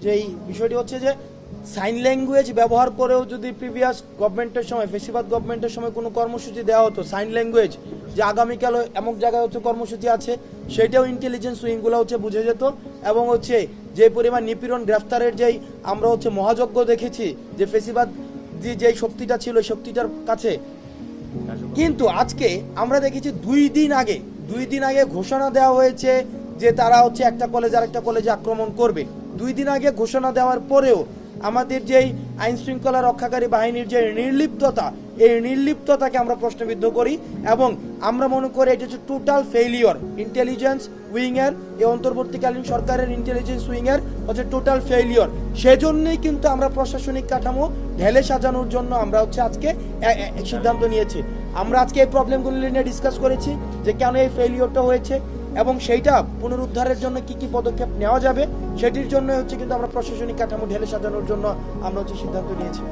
যেই বিষয়টি হচ্ছে যে সাইন ল্যাঙ্গুয়েজ ব্যবহার করেও যদি প্রিভিয়াস গভর্নমেন্টের সময় ফেসিবাদ গভর্নমেন্টের সময় কোনো কর্মসূচি দেওয়া হতো সাইন ল্যাঙ্গুয়েজ যে আগামীকাল এমন জায়গায় হচ্ছে কর্মসূচি আছে সেটাও ইন্টেলিজেন্স উইংগুলো হচ্ছে বুঝে যেত এবং হচ্ছে যে পরিমাণ নিপীড়ন গ্রেফতারের যেই আমরা হচ্ছে মহাযজ্ঞ দেখেছি যে ফেসিবাদ যেই শক্তিটা ছিল শক্তিটার কাছে। কিন্তু আজকে আমরা দেখেছি দুই দিন আগে ঘোষণা দেওয়া হয়েছে যে তারা হচ্ছে একটা কলেজ আর একটা কলেজে আক্রমণ করবে। 2 দিন আগে ঘোষণা দেওয়ার পরেও আমাদের যেই আইন শৃঙ্খলা রক্ষাকারী বাহিনীর যে নির্লিপ্ততা এই নির্লিপ্ততাকে আমরা প্রশ্নবিদ্ধ করি এবং আমরা মনে করি এটা হচ্ছে টোটাল ফেইলিওর ইন্টেলিজেন্স উইংয়ের এই অন্তর্বর্তীকালীন সরকারের ইন্টেলিজেন্স উইংয়ের হচ্ছে টোটাল ফেইলিওর। সেজন্যই কিন্তু আমরা প্রশাসনিক কাঠামো ঢেলে সাজানোর জন্য আমরা হচ্ছে আজকে সিদ্ধান্ত নিয়েছি। আমরা আজকে এই প্রবলেমগুলো নিয়ে ডিসকাস করেছি যে কেন এই ফেইলিওরটা হয়েছে এবং সেইটা পুনরুদ্ধারের জন্য কি কি পদক্ষেপ নেওয়া যাবে সেটির জন্য হচ্ছে কিন্তু আমরা প্রশাসনিক কাঠামো ঢেলে সাজানোর জন্য আমরা হচ্ছে সিদ্ধান্ত নিয়েছি।